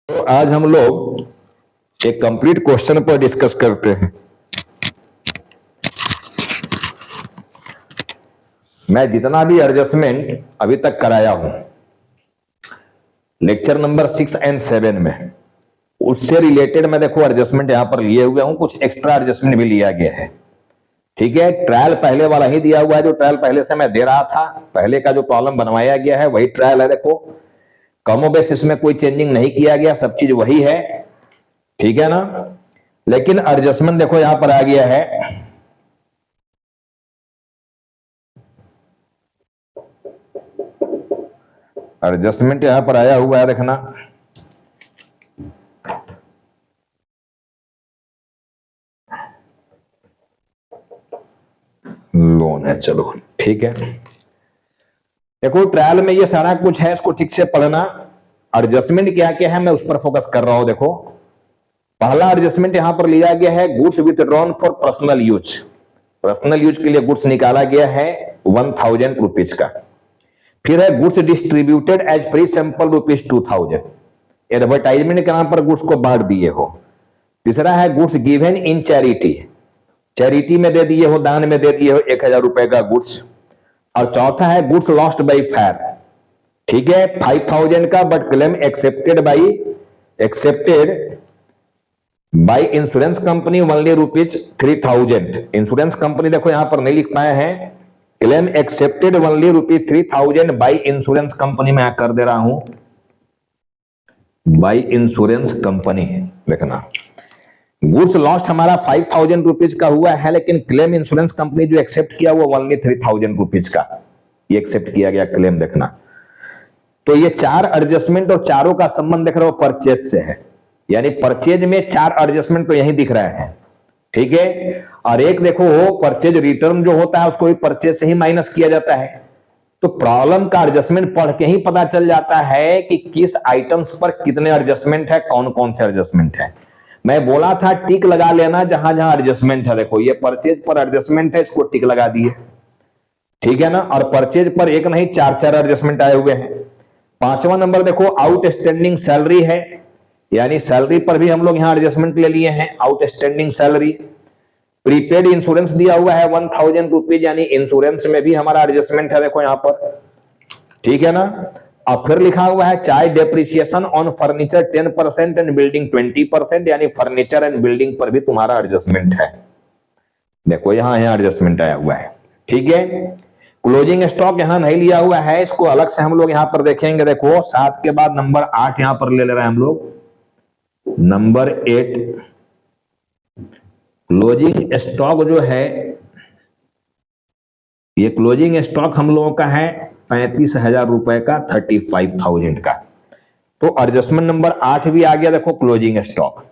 तो आज हम लोग एक कंप्लीट क्वेश्चन पर डिस्कस करते हैं। मैं जितना भी एडजस्टमेंट अभी तक कराया हूं लेक्चर नंबर 6 एंड 7 में, उससे रिलेटेड मैं देखो एडजस्टमेंट यहां पर लिए हुए हूं, कुछ एक्स्ट्रा एडजस्टमेंट भी लिया गया है। ठीक है, ट्रायल पहले वाला ही दिया हुआ है, जो ट्रायल पहले से मैं दे रहा था, पहले का जो प्रॉब्लम बनवाया गया है वही ट्रायल है। देखो कमो बेस इसमें कोई चेंजिंग नहीं किया गया, सब चीज वही है। ठीक है ना, लेकिन एडजस्टमेंट देखो यहां पर आ गया है। एडजस्टमेंट यहां पर आया हुआ है, देखना लोन है। चलो ठीक है, देखो ट्रायल में ये सारा कुछ है, इसको ठीक से पढ़ना। एडजस्टमेंट क्या क्या है मैं उस पर फोकस कर रहा हूं। देखो पहला एडजस्टमेंट यहां पर लिया गया है, goods withdrawn for personal use. Personal use के लिए गुड्स निकाला गया है 1000 रुपीज का। फिर है goods distributed as free sample rupees 2000, advertisement के नाम पर गुड्स को बांट दिए हो। तीसरा है goods given in charity, charity में दे दिए हो, दान में दे दिए हो 1000 रुपए का गुड्स। और चौथा है गुड्स लॉस्ट बाई फायर, ठीक है 5000 का, but claim accepted by insurance company only rupees 3000। Insurance company देखो यहां पर नहीं लिख पाए हैं, claim accepted only rupees 3000 by insurance company में कर दे रहा हूं, बाई इंश्योरेंस कंपनी। देखना गुड्स लॉस्ट हमारा 5000 रुपीज का हुआ है, लेकिन क्लेम इंश्योरेंस कंपनी जो एक्सेप्ट किया वो ओनली 3000 रुपीज का ये एक्सेप्ट किया गया क्लेम। देखना तो ये चार एडजस्टमेंट और चारों का संबंध देख रहे हो परचेज से है, यानी परचेज में चार एडजस्टमेंट तो यही दिख रहे हैं। ठीक है, और एक देखो परचेज रिटर्न जो होता है उसको भी परचेज से ही माइनस किया जाता है। तो प्रॉब्लम का एडजस्टमेंट पढ़ के ही पता चल जाता है कि किस आइटम्स पर कितने एडजस्टमेंट है, कौन कौन से एडजस्टमेंट है। मैं बोला था टिक लगा लेना जहां जहां एडजस्टमेंट है। देखो ये परचेज पर एडजस्टमेंट है, इसको टिक लगा दिए। ठीक है ना, और परचेज पर एक नहीं चार चार एडजस्टमेंट आए हुए हैं। पांचवा नंबर देखो आउटस्टैंडिंग सैलरी है, यानी सैलरी पर भी हम लोग यहां एडजस्टमेंट ले लिए हैं, आउटस्टैंडिंग सैलरी। प्रीपेड इंश्योरेंस दिया हुआ है 1000 रुपीज, यानी इंश्योरेंस में भी हमारा एडजस्टमेंट है देखो यहां पर। ठीक है ना, और फिर लिखा हुआ है चाहे depreciation on furniture 10% and building 20%, यानी फर्नीचर एंड बिल्डिंग पर भी तुम्हारा एडजस्टमेंट है। देखो यहां एडजस्टमेंट आया हुआ है। ठीक है, क्लोजिंग स्टॉक यहां नहीं लिया हुआ है, इसको अलग से हम लोग यहां पर देखेंगे। देखो 7 के बाद नंबर 8 यहां पर ले रहे हैं हम लोग, नंबर 8 क्लोजिंग स्टॉक जो है, ये क्लोजिंग स्टॉक हम लोगों का है 35,000 रुपए का, 35,000 का। तो एडजस्टमेंट नंबर 8 भी आ गया देखो क्लोजिंग स्टॉक।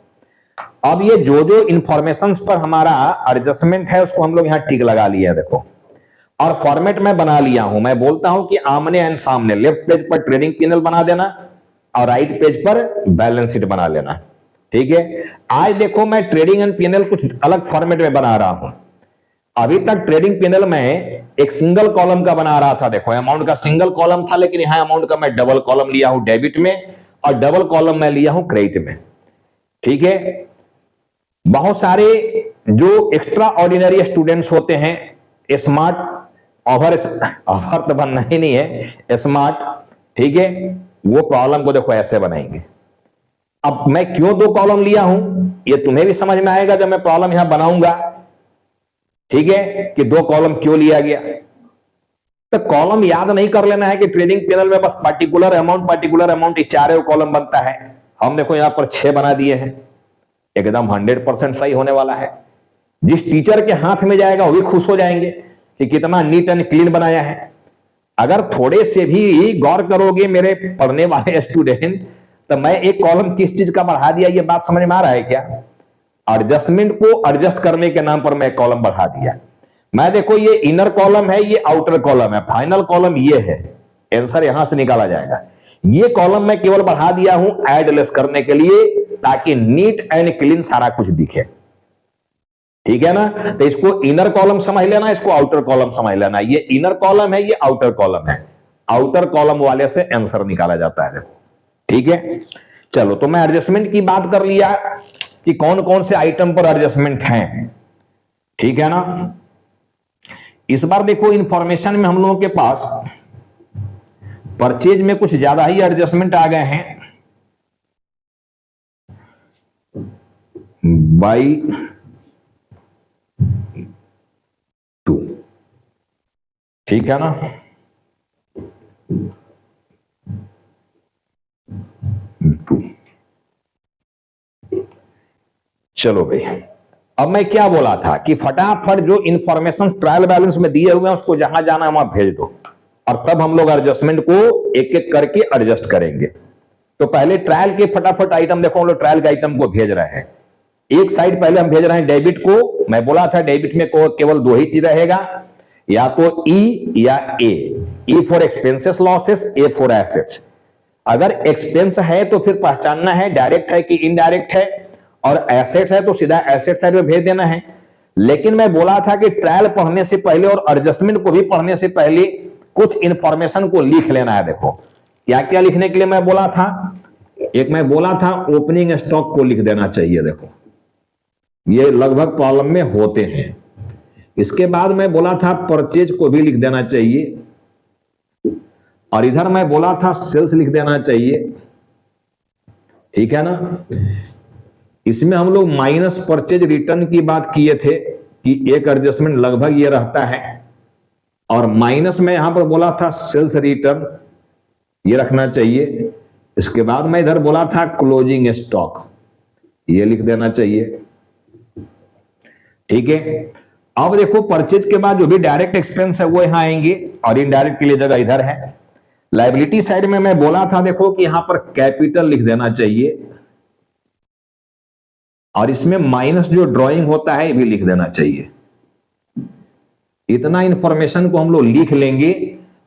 अब ये जो जो इंफॉर्मेशन पर हमारा एडजस्टमेंट है उसको हम लोग यहां टिक लगा लिया है देखो, और फॉर्मेट में बना लिया हूं। मैं बोलता हूं कि आमने एंड सामने, लेफ्ट पेज पर ट्रेडिंग पैनल बना देना और राइट पेज पर बैलेंस शीट बना लेना। ठीक है, आज देखो मैं ट्रेडिंग एंड पैनल कुछ अलग फॉर्मेट में बना रहा हूं। अभी तक ट्रेडिंग पैनल में एक सिंगल कॉलम का बना रहा था, देखो अमाउंट का सिंगल कॉलम था, लेकिन यहां अमाउंट का मैं डबल कॉलम लिया हूं डेबिट में, और डबल कॉलम मैं लिया हूं क्रेडिट में। ठीक है, बहुत सारे जो एक्स्ट्रा ऑर्डिनरी स्टूडेंट्स होते हैं, स्मार्ट ओवर तो बनना ही नहीं है, स्मार्ट, ठीक है, वो प्रॉब्लम को देखो ऐसे बनाएंगे। अब मैं क्यों दो कॉलम लिया हूं ये तुम्हें भी समझ में आएगा जब मैं प्रॉब्लम यहां बनाऊंगा। ठीक है, कि दो कॉलम क्यों लिया गया। तो कॉलम याद नहीं कर लेना है कि ट्रेडिंग पैनल में बस पर्टिकुलर अमाउंट चारों कॉलम बनता है। हम देखो यहां पर 6 बना दिए हैं, एकदम 100% सही होने वाला है। जिस टीचर के हाथ में जाएगा वो भी खुश हो जाएंगे कि कितना नीट एंड क्लीन बनाया है। अगर थोड़े से भी गौर करोगे मेरे पढ़ने वाले स्टूडेंट, तो मैं एक कॉलम किस चीज का बढ़ा दिया ये बात समझ में आ रहा है क्या। एडजस्टमेंट को एडजस्ट करने के नाम पर मैं कॉलम बढ़ा दिया। मैं देखो ये इनर कॉलम है, ये आउटर कॉलम है, फाइनल कॉलम ये है, आंसर यहां से निकाला जाएगा। ये कॉलम मैं केवल बढ़ा दिया हूं ऐड लेस करने के लिए, ताकि नीट एंड क्लीन सारा कुछ दिखे। ठीक है ना, तो इसको इनर कॉलम समझ लेना, इसको आउटर कॉलम समझ लेना। ये इनर कॉलम है, ये आउटर कॉलम है, आउटर कॉलम वाले से आंसर निकाला जाता है देखो। ठीक है, चलो, तो मैं एडजस्टमेंट की बात कर लिया कि कौन कौन से आइटम पर एडजस्टमेंट हैं, ठीक है ना। इस बार देखो इंफॉर्मेशन में हम लोगों के पास परचेज में कुछ ज्यादा ही एडजस्टमेंट आ गए हैं। बाई 2, ठीक है ना। चलो भाई, अब मैं क्या बोला था कि फटाफट जो इंफॉर्मेशन ट्रायल बैलेंस में दिए हुए हैं उसको जहां जाना है वहां भेज दो, और तब हम लोग एडजस्टमेंट को एक एक करके एडजस्ट करेंगे। तो पहले ट्रायल के फटाफट आइटम देखो, हम लोग ट्रायल के आइटम को भेज रहे हैं। एक साइड पहले हम भेज रहे हैं डेबिट को। मैं बोला था डेबिट में केवल दो ही चीज रहेगा, या तो ई या A. E for expenses losses, A for assets. अगर एक्सपेंस है तो फिर पहचानना है डायरेक्ट है कि इनडायरेक्ट है, और एसेट है तो सीधा एसेट साइड में भेज देना है। लेकिन मैं बोला था कि ट्रायल पढ़ने से पहले और एडजस्टमेंट को भी पढ़ने से पहले कुछ इंफॉर्मेशन को लिख लेना है। देखो क्या क्या लिखने के लिए मैं बोला था। एक मैं बोला था ओपनिंग स्टॉक को लिख देना चाहिए, देखो ये लगभग प्रॉब्लम में होते हैं। इसके बाद मैं बोला था परचेज को भी लिख देना चाहिए, और इधर मैं बोला था सेल्स लिख देना चाहिए, ठीक है ना। इसमें हम लोग माइनस परचेज रिटर्न की बात किए थे कि एक एडजस्टमेंट लगभग ये रहता है, और माइनस में यहां पर बोला था सेल्स रिटर्न, ये रखना चाहिए। इसके बाद मैं इधर बोला था क्लोजिंग स्टॉक, ये लिख देना चाहिए, ठीक है। अब देखो परचेज के बाद जो भी डायरेक्ट एक्सपेंस है वो यहां आएंगे, और इनडायरेक्ट के लिए जगह इधर है। लायबिलिटी साइड में मैं बोला था देखो कि यहां पर कैपिटल लिख देना चाहिए, और इसमें माइनस जो ड्राइंग होता है ये भी लिख देना चाहिए। इतना इंफॉर्मेशन को हम लोग लिख लेंगे,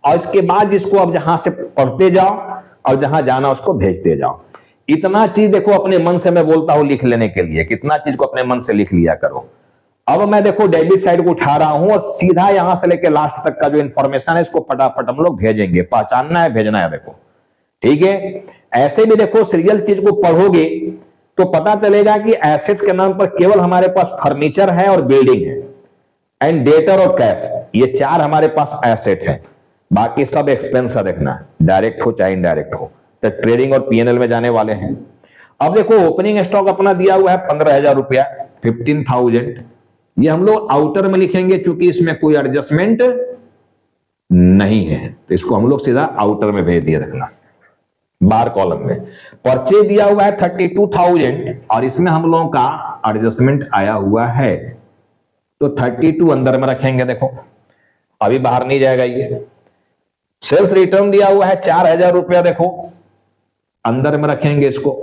और इसके बाद जिसको अब जहां से पढ़ते जाओ और जहां जाना उसको भेजते जाओ। इतना चीज देखो अपने मन से मैं बोलता हूं लिख लेने के लिए, कितना चीज को अपने मन से लिख लिया करो। अब मैं देखो डेबिट साइड को उठा रहा हूं, और सीधा यहां से लेकर लास्ट तक का जो इंफॉर्मेशन है इसको फटाफट हम लोग भेजेंगे। पहचानना है, भेजना है, देखो ठीक है। ऐसे भी देखो सीरियल चीज को पढ़ोगे तो पता चलेगा कि एसेट्स के नाम पर केवल हमारे पास फर्नीचर है और बिल्डिंग है, एंड डेटर और कैश, ये चार हमारे पास एसेट है। बाकी सब एक्सपेंस है, देखना है डायरेक्ट हो चाहे इनडायरेक्ट हो, तो ट्रेडिंग और पीएनएल में जाने वाले हैं। अब देखो ओपनिंग स्टॉक अपना दिया हुआ है 15,000 रुपया, 15,000। ये हम लोग आउटर में लिखेंगे क्योंकि इसमें कोई एडजस्टमेंट नहीं है, तो इसको हम लोग सीधा आउटर में भेज दिया, रखना बार कॉलम में। परचेज दिया हुआ है 32,000, और इसमें हम लोगों का एडजस्टमेंट आया हुआ है, तो 32 अंदर में रखेंगे। देखो अभी बाहर नहीं जाएगा ये। सेल्स रिटर्न दिया हुआ है 4,000 रुपया, देखो अंदर में रखेंगे इसको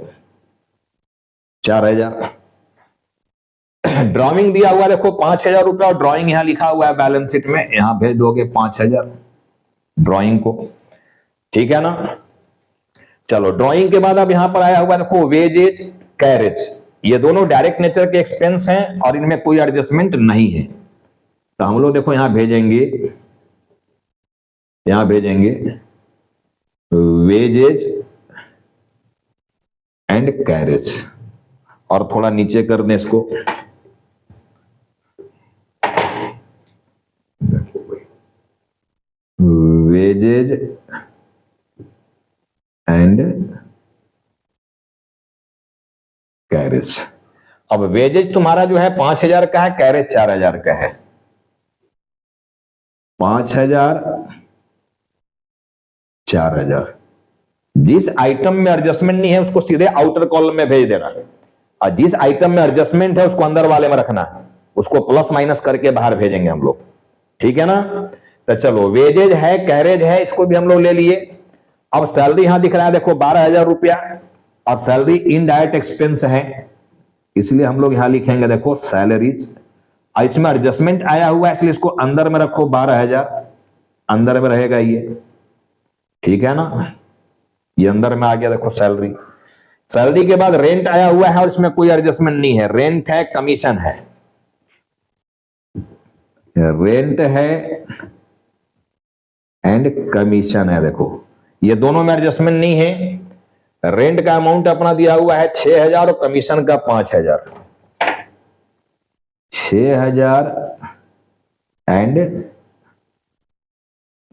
4,000। ड्राइंग दिया हुआ देखो 5,000 रुपया, और ड्राइंग यहां लिखा हुआ है बैलेंस शीट में, यहां भेज दोगे 5,000 ड्राइंग को, ठीक है ना। चलो ड्राइंग के बाद अब यहां पर आया हुआ देखो वेजेज, कैरेज, ये दोनों डायरेक्ट नेचर के एक्सपेंस हैं और इनमें कोई एडजस्टमेंट नहीं है। तो हम लोग देखो यहां भेजेंगे वेजेज एंड कैरेज, और थोड़ा नीचे कर दें इसको, वेजेज एंड कैरेज। अब वेजेज तुम्हारा जो है 5,000 का है, कैरेज 4,000 का है। 5,000 4,000। जिस आइटम में एडजस्टमेंट नहीं है उसको सीधे आउटर कॉलम में भेज देना, और जिस आइटम में एडजस्टमेंट है उसको अंदर वाले में रखना, उसको प्लस माइनस करके बाहर भेजेंगे हम लोग, ठीक है ना। तो चलो वेजेज है, कैरेज है, इसको भी हम लोग ले लिए। अब सैलरी यहां दिख रहा है देखो 12,000 रुपया, और सैलरी इनडायरेक्ट एक्सपेंस है, इसलिए हम लोग यहां लिखेंगे देखो सैलरीज। इसमें एडजस्टमेंट आया हुआ है इसलिए इसको अंदर में रखो, 12,000 अंदर में रहेगा ये, ठीक है ना। ये अंदर में आ गया देखो सैलरी। सैलरी के बाद रेंट आया हुआ है और इसमें कोई एडजस्टमेंट नहीं है, रेंट है, कमीशन है, रेंट है एंड कमीशन है। देखो ये दोनों में एडजस्टमेंट नहीं है, रेंट का अमाउंट अपना दिया हुआ है 6,000 और कमीशन का 5,000। 6,000 एंड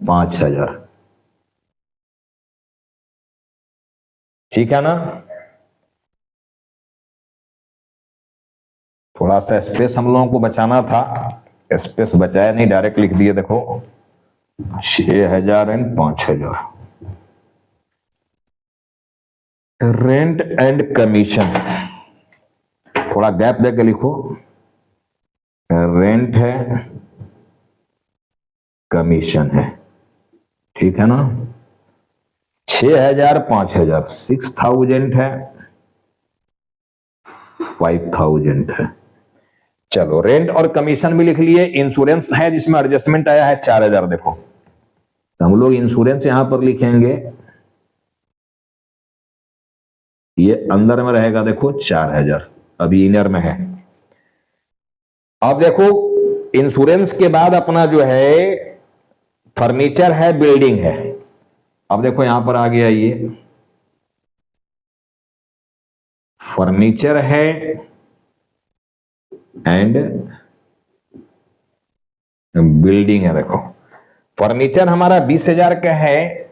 5,000, ठीक है ना। थोड़ा सा स्पेस हम लोगों को बचाना था, स्पेस बचाया नहीं, डायरेक्ट लिख दिए। देखो 6,000 एंड 5,000 रेंट एंड कमीशन। थोड़ा गैप देके लिखो, रेंट है, कमीशन है, ठीक है ना। 6,000 5,000, 6,000 है, 5,000 है। चलो रेंट और कमीशन भी लिख लिए। इंश्योरेंस है जिसमें एडजस्टमेंट आया है 4,000। देखो तो हम लोग इंश्योरेंस यहां पर लिखेंगे, ये अंदर में रहेगा, देखो 4,000 अभी इनर में है। अब देखो इंश्योरेंस के बाद अपना जो है फर्नीचर है, बिल्डिंग है। अब देखो यहां पर आ गया, ये फर्नीचर है एंड बिल्डिंग है। देखो फर्नीचर हमारा 20,000 का है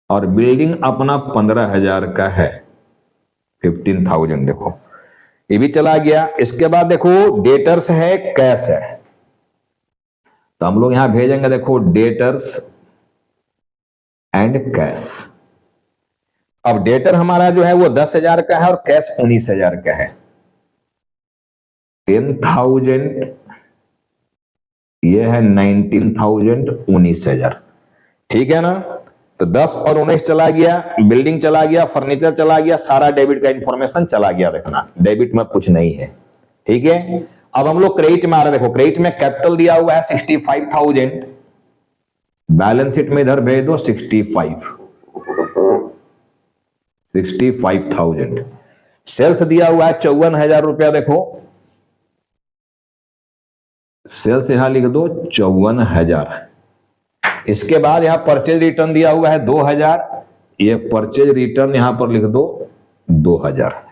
और बिल्डिंग अपना 15,000 का है, 15,000। देखो ये भी चला गया। इसके बाद देखो डेटर्स है, कैश है, तो हम लोग यहां भेजेंगे, देखो डेटर्स एंड कैश। अब डेटर हमारा जो है वो 10,000 का है और कैश 19,000 का है। 10,000, ये है 19,000, 19,000, ठीक है ना। तो 10 और 19 चला गया, बिल्डिंग चला गया, फर्नीचर चला गया, सारा डेबिट का इंफॉर्मेशन चला गया। देखना डेबिट में कुछ नहीं है, ठीक है। अब हम लोग क्रेडिट में आ रहे हैं। देखो क्रेडिट में कैपिटल दिया हुआ है 65,000, बैलेंस शीट में इधर भेज दो 65,000। सेल्स दिया हुआ है 54,000 रुपया। देखो सेल्स यहां लिख दो 54,000। इसके बाद यहां परचेज रिटर्न दिया हुआ है 2,000, ये परचेज रिटर्न यहां पर लिख दो 2,000।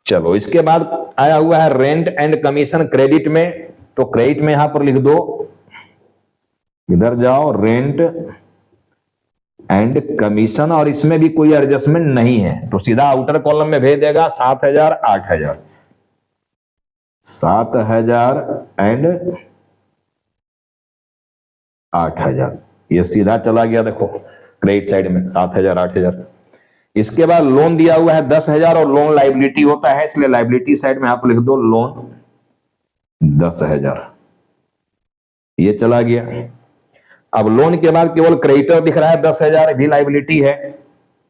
चलो इसके बाद आया हुआ है रेंट एंड कमीशन क्रेडिट में, तो क्रेडिट में यहां पर लिख दो, इधर जाओ रेंट एंड कमीशन, और इसमें भी कोई एडजस्टमेंट नहीं है तो सीधा आउटर कॉलम में भेज देगा 7,000 8,000। 7,000 एंड 8,000, ये सीधा चला गया। देखो क्रेडिट साइड में 7,000 8,000। इसके बाद लोन दिया हुआ है 10,000 और लोन लाइबिलिटी होता है, इसलिए लाइबिलिटी साइड में आप लिख दो लोन 10,000, ये चला गया। अब लोन के बाद केवल क्रेडिटर दिख रहा है 10,000, भी लाइबिलिटी है,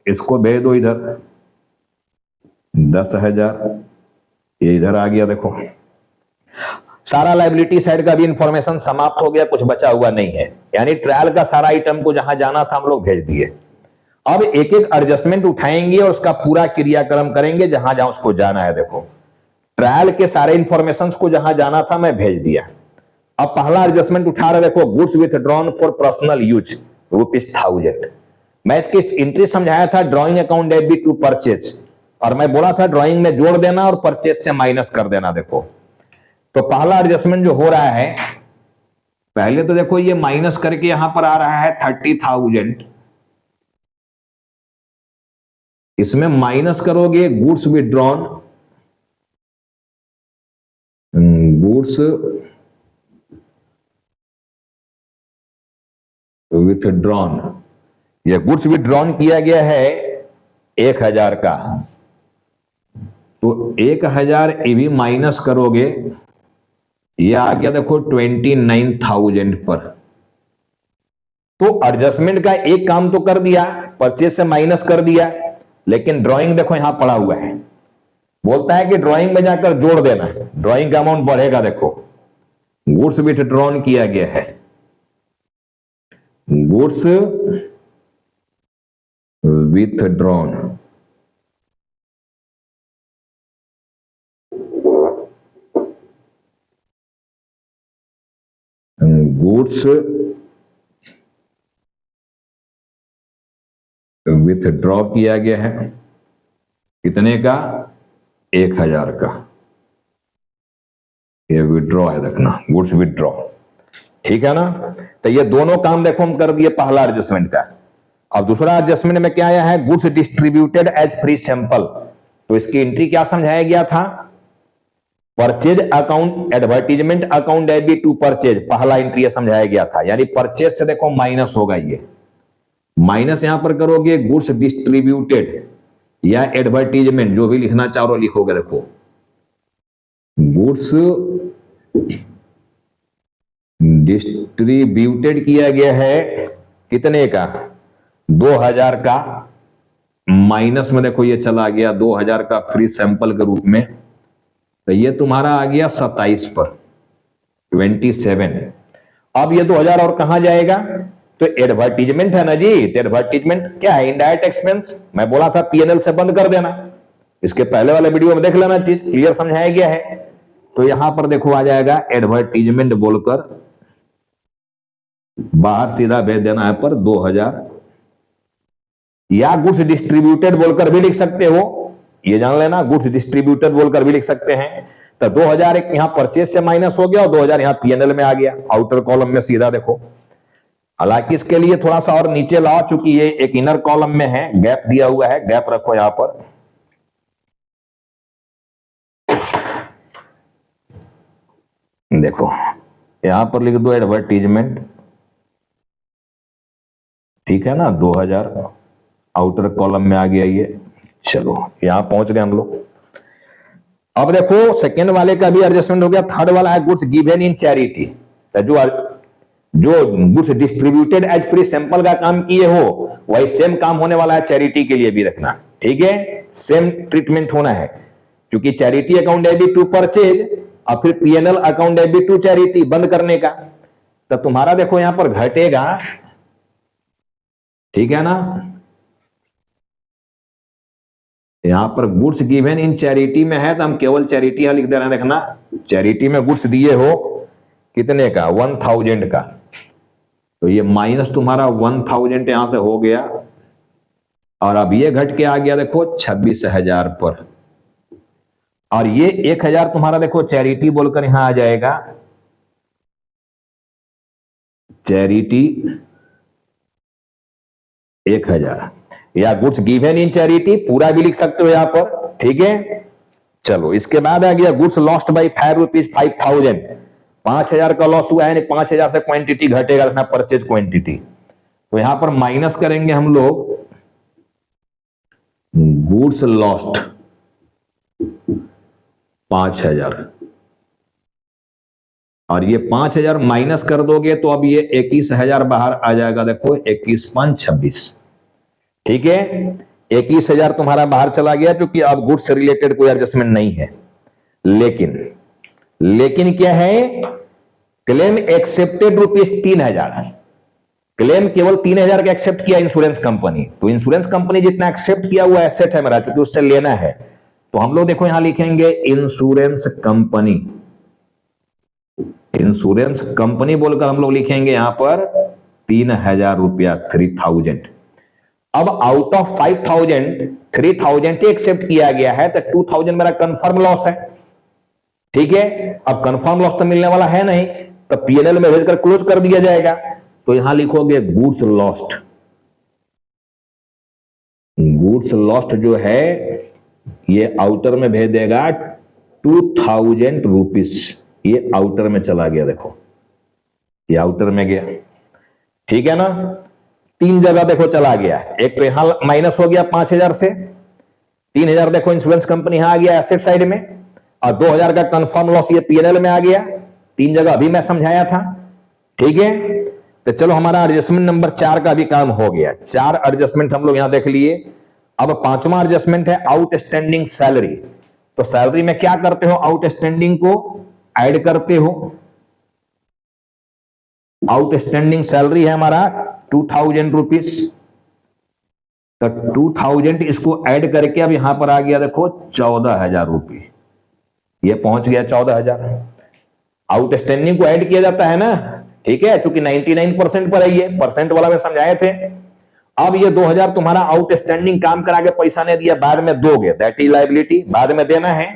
इसको भेज दो इधर 10,000, ये इधर आ गया। देखो सारा लाइबिलिटी साइड का भी इंफॉर्मेशन समाप्त हो गया, कुछ बचा हुआ नहीं है, यानी ट्रायल का सारा आइटम को जहां जाना था हम लोग भेज दिए। अब एक एक एडजस्टमेंट उठाएंगे और उसका पूरा क्रियाक्रम करेंगे जहां जहां उसको जाना है। देखो ट्रायल के सारे इंफॉर्मेशन को जहां जाना था मैं भेज दिया। अब पहला एडजस्टमेंट उठा रहे, देखो goods withdrawn for personal use ₹1,000। मैं इसकी एंट्री समझाया था drawing account debit to purchase, और मैं बोला था ड्रॉइंग में जोड़ देना और परचेज से माइनस कर देना। देखो तो पहला एडजस्टमेंट जो हो रहा है, पहले तो देखो ये माइनस करके यहां पर आ रहा है 30,000, इसमें माइनस करोगे गुड्स विथड्रॉन, गुड्स विथड्रॉन, यह गुड्स विथड्रॉन किया गया है 1,000 का, तो 1,000 ये भी माइनस करोगे, यह आ गया देखो 29,000 पर। तो एडजस्टमेंट का एक काम तो कर दिया, परचेज से माइनस कर दिया, लेकिन ड्राइंग देखो यहां पड़ा हुआ है, बोलता है कि ड्राइंग में जाकर जोड़ देना, ड्राइंग का अमाउंट बढ़ेगा। देखो गुड्स विथड्रॉन किया गया है, गुड्स विथड्रॉन, गुड्स विथड्रॉ किया गया है, कितने का? 1000 का। ये विड्रॉ है, देखना, गुड्स विड्रॉ, ठीक है ना। तो ये दोनों काम देखो हम कर दिए पहला एडजस्टमेंट का। अब दूसरा एडजस्टमेंट में क्या आया है? Goods distributed as free sample. तो इसकी एंट्री क्या समझाया गया था? Purchase account, advertisement account debit to purchase, पहला एंट्री समझाया गया था। यानी परचेज से देखो माइनस होगा, ये माइनस यहां पर करोगे, गुड्स डिस्ट्रीब्यूटेड या एडवर्टीजमेंट, जो भी लिखना चाहो लिखोगे। देखो गुड्स डिस्ट्रीब्यूटेड किया गया है कितने का? 2000 का, माइनस में देखो ये चला गया 2000 का फ्री सैंपल के रूप में, तो ये तुम्हारा आ गया 27 पर 27। अब ये 2000 और कहां जाएगा? तो एडवर्टीजमेंट है ना जी, तो एडवर्टीजमेंट क्या है? Indirect expense. मैं बोला था पीएनएल से बंद कर देना, इसके पहले वाले वीडियो में देख लेना, चीज क्लियर समझाया गया है। तो यहां पर देखो आ जाएगा एडवर्टीजमेंट बोलकर, बाहर सीधा भेज देना है पर 2000, या गुड्स डिस्ट्रीब्यूटेड बोलकर भी लिख सकते हो, ये जान लेना, गुड्स डिस्ट्रीब्यूटेड बोलकर भी लिख सकते हैं। तो 2000 एक यहां परचेज से माइनस हो गया और 2000 यहां पीएनएल में आ गया, आउटर कॉलम में सीधा देखो। हालांकि इसके लिए थोड़ा सा और नीचे लाओ, चूंकि ये एक इनर कॉलम में है, गैप दिया हुआ है, गैप रखो यहां पर। देखो यहां पर लिख दो एडवर्टीजमेंट, ठीक है ना, 2000 आउटर कॉलम में आ गया ये। चलो यहां पहुंच गए हम लोग। अब देखो सेकेंड वाले का भी एडजस्टमेंट हो गया। थर्ड वाला है गुड्स गिवन इन चैरिटी। जो goods distributed as free sample का काम किए हो, वही सेम काम होने वाला है चैरिटी के लिए भी, रखना, ठीक है, सेम ट्रीटमेंट होना है। क्योंकि charity account debit to purchase और फिर PNL account debit to charity बंद करने का, तो तुम्हारा देखो यहां पर घटेगा, ठीक है ना। यहां पर गुड्स गिवन इन चैरिटी में है तो हम केवल चैरिटी यहां लिख दे रहे हैं, देखना, चैरिटी में गुड्स दिए हो कितने का? 1000 का, तो ये माइनस तुम्हारा 1000 यहां से हो गया, और अब ये घट के आ गया देखो 26,000 पर, और ये 1000 तुम्हारा देखो चैरिटी बोलकर यहां आ जाएगा, चैरिटी 1000, या गुड्स गिवन इन चैरिटी पूरा भी लिख सकते हो यहां पर, ठीक है। चलो इसके बाद आ गया गुड्स लॉस्ट बाई ₹5,000, 5000 का लॉस हुआ है, 5000 से क्वांटिटी घटेगा, रखना परचेज क्वांटिटी। तो यहां पर माइनस करेंगे हम लोग गुड्स लॉस्ट 5000, और ये 5000 माइनस कर दोगे तो अब ये 21,000 बाहर आ जाएगा। देखो 21,526, ठीक है, 21,000 तुम्हारा बाहर चला गया, क्योंकि अब गुड्स से रिलेटेड कोई एडजस्टमेंट नहीं है। लेकिन क्या है? क्लेम एक्सेप्टेड ₹3000, क्लेम केवल 3000 का एक्सेप्ट किया इंश्योरेंस कंपनी। तो इंश्योरेंस कंपनी जितना एक्सेप्ट किया हुआ एसेट है मेरा, क्योंकि उससे लेना है, तो हम लोग देखो यहां लिखेंगे इंश्योरेंस कंपनी, इंश्योरेंस कंपनी बोलकर हम लोग लिखेंगे यहां पर ₹3000, 3000। अब आउट ऑफ 5000 3000 ही एक्सेप्ट किया गया है, तो 2000 मेरा कंफर्म लॉस है, ठीक है। अब कंफर्म लॉस तो मिलने वाला है नहीं, तो पीएनएल में भेजकर क्लोज कर दिया जाएगा। तो यहां लिखोगे गुड्स लॉस्ट, गुड्स लॉस्ट जो है ये आउटर में भेज देगा ₹2000, ये आउटर में चला गया, देखो ये आउटर में गया, ठीक है ना। 3 जगह देखो चला गया, एक तो यहां माइनस हो गया 5000 से, 3000 देखो इंश्योरेंस कंपनी यहां आ गया एसेट साइड में, और 2000 का कंफर्म लॉस ये पीएनएल में आ गया। 3 जगह अभी मैं समझाया था, ठीक है। तो चलो हमारा एडजस्टमेंट नंबर 4 का भी काम हो गया। 4 एडजस्टमेंट हम लोग यहां देख लिए। अब 5वां एडजस्टमेंट है आउटस्टैंडिंग सैलरी। तो सैलरी में क्या करते हो? आउटस्टैंडिंग को ऐड करते हो। आउटस्टैंडिंग सैलरी है हमारा ₹2000, तो 2000 इसको ऐड करके अब यहां पर आ गया देखो ₹14,000, ये पहुंच गया 14,000। आउटस्टैंडिंग को ऐड किया जाता है ना, ठीक है, क्योंकि 99% पर है, ये परसेंट वाला में समझाए थे। अब ये 2000 तुम्हारा आउटस्टैंडिंग काम करा के पैसा नहीं दिया, बाद में दोगे, दैट इज लाइबिलिटी, बाद में देना है,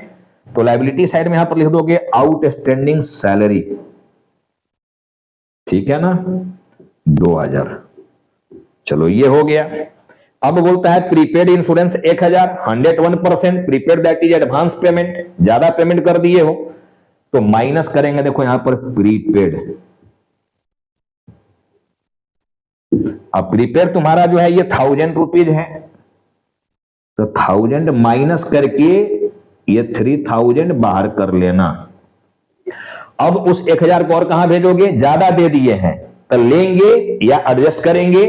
तो लाइबिलिटी साइड में यहां पर लिख दोगे आउटस्टैंडिंग सैलरी, ठीक है ना, 2000। चलो ये हो गया। अब बोलता है prepaid insurance 1000, 101% prepaid, that is advance payment, ज्यादा पेमेंट कर दिए हो, तो माइनस करेंगे, देखो यहां पर प्रीपेड। अब प्रीपेड तुम्हारा जो है ये 1000 रुपीज है, तो 1000 माइनस करके ये 3000 बाहर कर लेना। अब उस 1000 को और कहां भेजोगे, ज्यादा दे दिए हैं तो लेंगे या एडजस्ट करेंगे,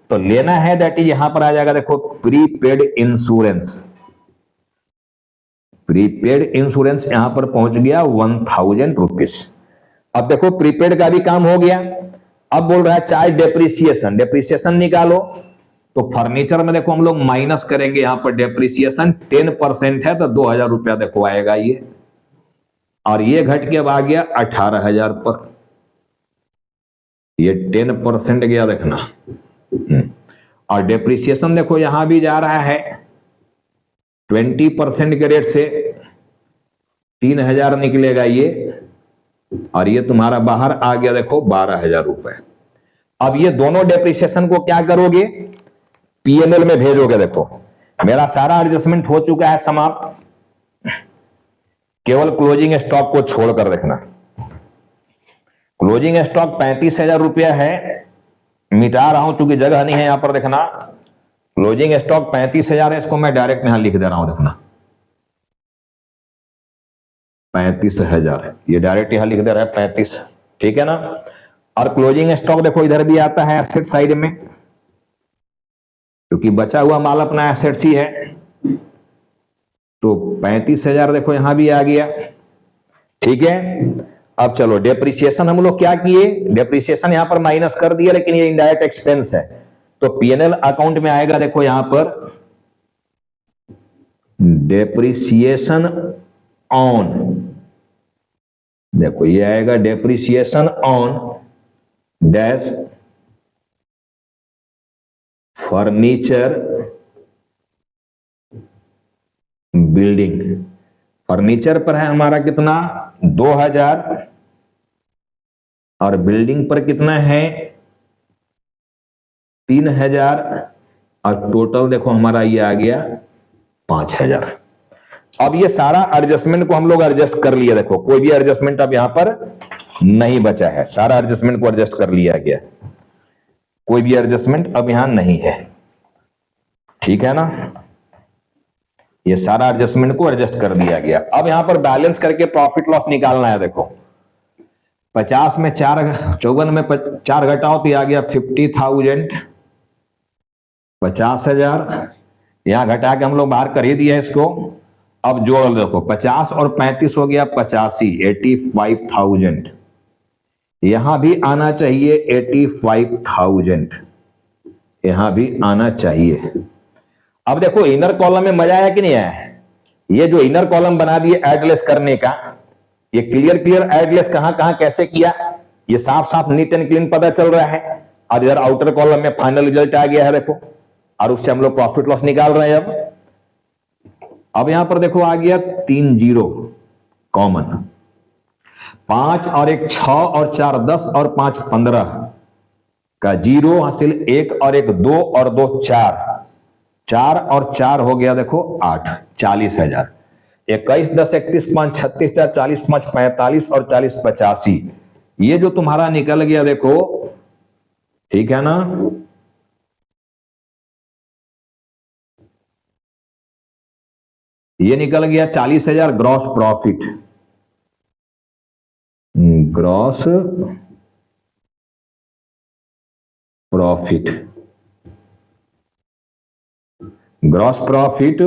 तो लेना है, दैट इज यहां पर आ जाएगा, देखो प्रीपेड इंश्योरेंस। प्रीपेड इंश्योरेंस यहां पर पहुंच गया 1000 रुपीज। अब देखो प्रीपेड का भी काम हो गया। अब बोल रहा है चार्ज डेप्रिसिएशन, डेप्रिसिएशन निकालो, तो फर्नीचर में देखो हम लोग माइनस करेंगे, यहां पर डेप्रिसिएशन 10% है, तो 2000 रुपया देखो आएगा ये, और ये घट के अब आ गया 18000 पर, ये 10% गया देखना। और डेप्रिसिएशन देखो यहां भी जा रहा है 20% के रेट से 3000 निकलेगा ये, और ये तुम्हारा बाहर आ गया देखो 12000 रुपए। अब ये दोनों डेप्रिसिएशन को क्या करोगे, पीएनएल में भेजोगे। देखो मेरा सारा एडजस्टमेंट हो चुका है समाप्त, केवल क्लोजिंग स्टॉक को छोड़कर देखना। क्लोजिंग स्टॉक 35000 रुपया है, मिटा रहा हूं चूंकि जगह नहीं है यहां पर, देखना क्लोजिंग स्टॉक 35000 है, इसको मैं डायरेक्ट यहां लिख दे रहा हूं, देखना 35000, ये डायरेक्ट यहां लिख दे रहा है 35, ठीक है ना। और क्लोजिंग स्टॉक देखो इधर भी आता है एसेट साइड में, क्योंकि बचा हुआ माल अपना एसेट्स ही है, तो 35000 देखो यहां भी आ गया, ठीक है। अब चलो डेप्रिसिएशन हम लोग क्या किए, डेप्रिसिएशन यहां पर माइनस कर दिया, लेकिन ये इनडायरेक्ट एक्सपेंस है, तो पीएनएल अकाउंट में आएगा, देखो यहां पर डेप्रिसिएशन ऑन, देखो ये आएगा depreciation on dash furniture building. Furniture पर है हमारा कितना 2000, और बिल्डिंग पर कितना है 3000, और टोटल देखो हमारा ये आ गया 5000। अब ये सारा एडजस्टमेंट को हम लोग एडजस्ट कर लिया, देखो कोई भी एडजस्टमेंट अब यहां पर नहीं बचा है, सारा एडजस्टमेंट को एडजस्ट कर लिया गया, कोई भी एडजस्टमेंट अब यहां नहीं है, ठीक है ना। ये सारा एडजस्टमेंट को एडजस्ट कर दिया गया। अब यहां पर बैलेंस करके प्रॉफिट लॉस निकालना है। देखो 50 में 4, 54 में 4 घटाओ तो आ गया 50,000, 50,000 यहां घटा के हम लोग बाहर कर ही दिया इसको। अब जोड़ देखो 50 और 35 हो गया 85, 85,000, यहां भी आना चाहिए 85,000, यहां भी आना चाहिए। अब देखो इनर कॉलम में मजा आया कि नहीं आया, ये जो इनर कॉलम बना दिए एडलेस करने का, ये क्लियर एडलेस कहां कहां कैसे किया, ये साफ साफ नीट एंड क्लीन पता चल रहा है। और इधर आउटर कॉलम में फाइनल रिजल्ट आ गया है देखो, और उससे हम लोग प्रॉफिट लॉस निकाल रहे हैं। अब यहां पर देखो आ गया 3 0 कॉमन, 5 और 1 6 और 4 10 और 5 15 का 0 हासिल, 1 और 1 2 और 2 4, 4 और 4 हो गया देखो 8, 40,000। 21 10 31 5 36 4 40 5 45 और 40 85, ये जो तुम्हारा निकल गया देखो, ठीक है ना। ये निकल गया 40,000 gross profit, gross profit, gross profit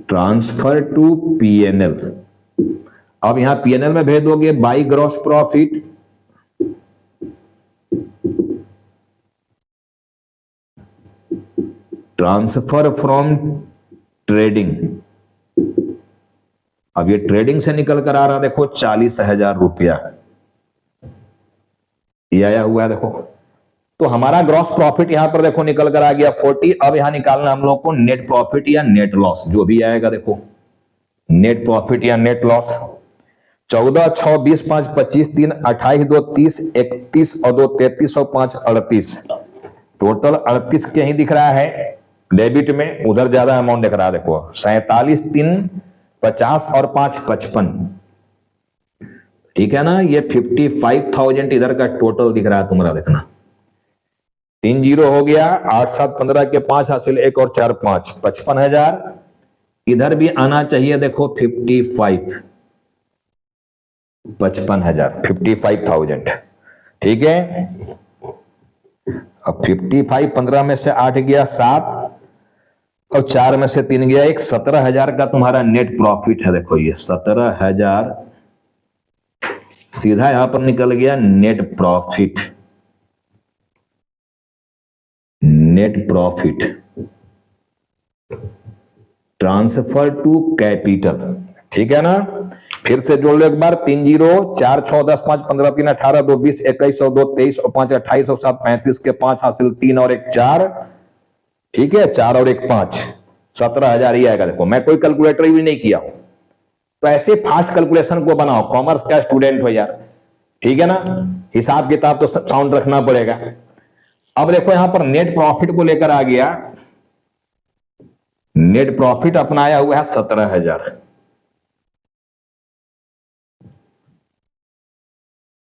transfer to PNL. अब यहां पीएनएल में भेज दोगे by gross profit, transfer from trading. अब ये ट्रेडिंग से निकल कर आ रहा देखो 40,000 रुपया, ये आया हुआ है देखो। तो हमारा ग्रॉस प्रॉफिट यहां पर देखो निकल कर आ गया 40। अब यहां निकालना हम लोग को नेट प्रॉफिट या नेट लॉस, जो भी आएगा देखो, नेट प्रॉफिट या नेट लॉस। 14, 6, 20, 5, 25, 3, 28, 2, 30, 31 और 2, 33 और 5, 38। टोटल 38 के ही दिख रहा है डेबिट में, उधर ज्यादा अमाउंट दिख रहा है देखो। 47, 3, 50 और 5, 55। ठीक है ना, ये 55,000 इधर का टोटल दिख रहा है तुम्हारा, देखना 3 जीरो हो गया। 8, 7, 15 के 5 हासिल, 1 और 4, 5, 55,000। इधर भी आना चाहिए देखो 55,000, 55,000। ठीक है, अब 55, 15 में से 8 गया 7 और 4 में से 3 गया 1, 17,000 का तुम्हारा नेट प्रॉफिट है। देखो ये 17,000 सीधा यहां पर निकल गया net profit. Net profit transfer to capital. ठीक है ना, फिर से जोड़ लो एक बार। 3 जीरो, 4, 6, 10, 5, 15, 3, 18, 2, 20, 21 और 2, 23 और 5, 28 और 7, 35 के 5 हासिल, 3 और 1, 4। ठीक है, 4 और 1, 5, 17,000 ही आएगा। देखो मैं कोई कैलकुलेटर भी नहीं किया हूं, तो ऐसे फास्ट कैलकुलेशन को बनाओ, कॉमर्स का स्टूडेंट हो यार। ठीक है ना, हिसाब किताब तो साउंड रखना पड़ेगा। अब देखो यहां पर नेट प्रॉफिट को लेकर आ गया। नेट प्रॉफिट अपना आया हुआ है 17,000।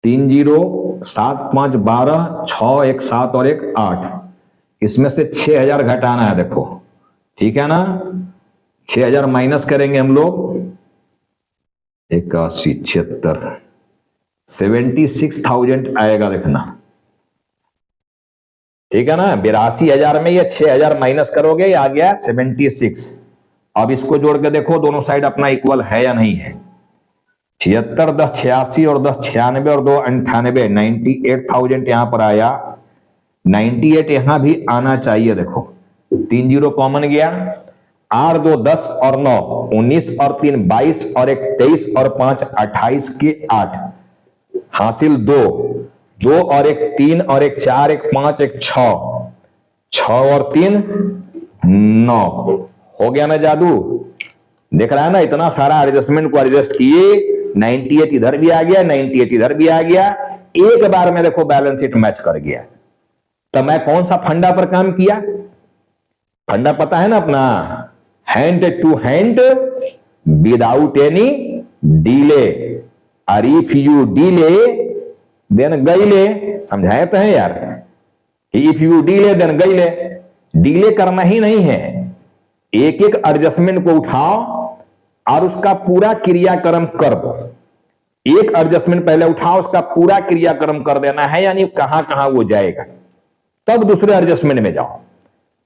3 जीरो, 7, 5, 12, 6, 1, 7 और 1, 8। इसमें से 6,000 घटाना है देखो। ठीक है ना, 6,000 माइनस करेंगे हम लोग, 81, 76, 76,000 आएगा देखना। ठीक है ना, 82,000 में ये 6,000 माइनस करोगे, ये आ गया 76। अब इसको जोड़ के देखो दोनों साइड अपना इक्वल है या नहीं है। 76, 10, 86 और 10, 96 और 2, 98, 98,000 यहां पर आया। 98 यहां भी आना चाहिए देखो। 3 जीरो कॉमन गया, 8, 2, 10 और 9, 19 और 3, 22 और 1, 23 और 5, 28 के 8 हासिल 2, 2 और 1, 3 और 1, 4, 1, 5, 1, 6, 6 और 3, 9। हो गया ना जादू, देख रहा है ना, इतना सारा एडजस्टमेंट को एडजस्ट किए, 98 इधर भी आ गया, 98 इधर भी आ गया, एक बार में देखो बैलेंस शीट मैच कर गया। तो मैं कौन सा फंडा पर काम किया? फंडा पता है ना अपना, hand to hand without any delay, और इफ यू डीले देन गईले। समझाए तो है यार, इफ यू डीले देन गईले। डीले करना ही नहीं है, एक एक एडजस्टमेंट को उठाओ और उसका पूरा क्रियाक्रम कर दो। एक एडजस्टमेंट पहले उठाओ, उसका पूरा क्रियाक्रम कर देना है, यानी कहां कहां वो जाएगा, तब दूसरे एडजस्टमेंट में जाओ।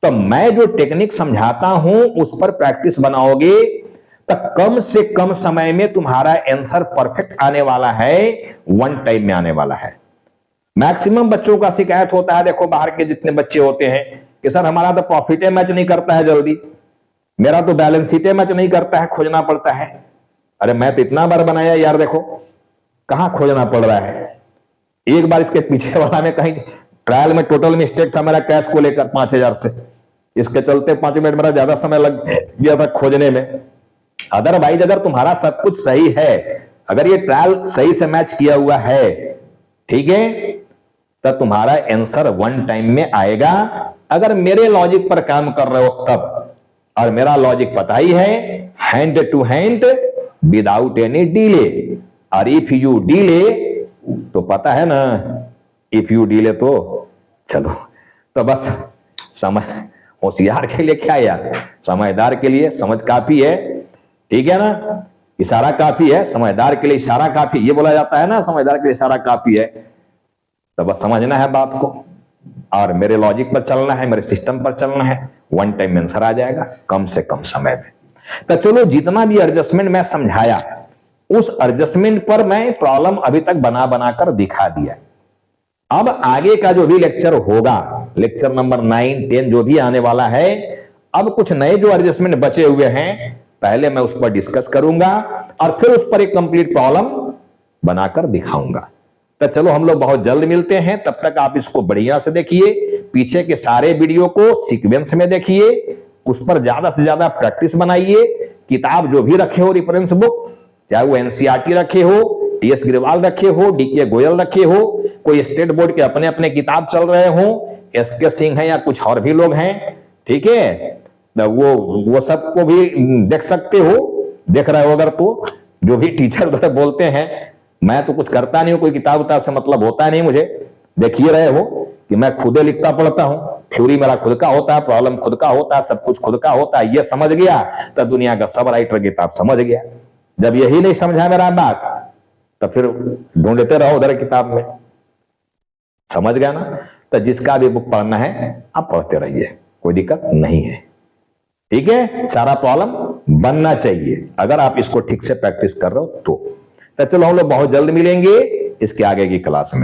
तो मैं जो टेक्निक समझाता हूं उस पर प्रैक्टिस बनाओगे तो कम से कम समय में तुम्हारा आंसर परफेक्ट आने वाला है, वन टाइम में आने वाला है। मैक्सिमम बच्चों का शिकायत होता है, देखो बाहर के जितने बच्चे होते हैं कि सर हमारा तो प्रॉफिटे मैच नहीं करता है जल्दी, मेरा तो बैलेंस शीटे मैच नहीं करता है, खोजना पड़ता है। अरे मैं तो इतना बार बनाया यार, देखो कहां खोजना पड़ रहा है। एक बार इसके पीछे वाला में कहीं ट्रायल में टोटल मिस्टेक था मेरा कैश को लेकर 5,000 से, इसके चलते 5 मिनट मेरा ज्यादा समय लग गया था खोजने में। अदरवाइज अगर तुम्हारा सब कुछ सही है, अगर ये ट्रायल सही से मैच किया हुआ है, ठीक है, तो तुम्हारा आंसर वन टाइम में आएगा। अगर मेरे लॉजिक पर काम कर रहे हो तब, और मेरा लॉजिक पता ही है, hand to hand without any delay, और इफ यू डीले तो पता है ना, इफ यू डीले तो चलो, तो बस समझ, होशियार के लिए क्या यार, समझदार के लिए समझ काफी है। ठीक है ना, इशारा काफी है, समझदार के लिए इशारा काफी, ये बोला जाता है ना, समझदार के लिए इशारा काफी है। तो बस समझना है बात को, और मेरे लॉजिक पर चलना है, मेरे सिस्टम पर चलना है, वन टाइम आंसर आ जाएगा कम से कम समय में। तो चलो, जितना भी एडजस्टमेंट मैं समझाया, उस एडजस्टमेंट पर मैं प्रॉब्लम अभी तक बना बनाकर दिखा दिया। अब आगे का जो भी लेक्चर होगा, लेक्चर नंबर 9, 10 जो भी आने वाला है, अब कुछ नए जो एडजस्टमेंट बचे हुए हैं, पहले मैं उस पर डिस्कस करूंगा और फिर उस पर एक कंप्लीट प्रॉब्लम बनाकर दिखाऊंगा। तो चलो हम लोग बहुत जल्द मिलते हैं, तब तक आप इसको बढ़िया से देखिए, पीछे के सारे वीडियो को सीक्वेंस में देखिए, उस पर ज्यादा से ज्यादा प्रैक्टिस बनाइए। किताब जो भी रखे हो रेफरेंस बुक, चाहे वो एनसीईआरटी रखे हो, टीएस ग्रेवाल रखे हो, डीके गोयल रखे हो, कोई स्टेट बोर्ड के अपने अपने किताब चल रहे हो, एसके सिंह है या कुछ और भी लोग हैं, ठीक है, तो वो सबको भी देख सकते हो। देख रहे हो अगर तो, जो भी टीचर बोलते हैं, मैं तो कुछ करता नहीं हूं, कोई किताब उताब से मतलब होता नहीं मुझे, देख ही रहे हो कि मैं खुद लिखता पढ़ता हूं, थ्योरी मेरा खुद का होता है, प्रॉब्लम खुद का होता है, सब कुछ खुद का होता है। ये समझ गया तो दुनिया का सब राइटर किताब समझ गया। जब यही नहीं समझा मेरा बात, तो फिर ढूंढते रहो उधर किताब में। समझ गया ना? तो जिसका भी बुक पढ़ना है आप पढ़ते रहिए, कोई दिक्कत नहीं है, ठीक है। सारा प्रॉब्लम बनना चाहिए अगर आप इसको ठीक से प्रैक्टिस कर रहे हो तो चलो हम लोग बहुत जल्द मिलेंगे इसके आगे की क्लास में।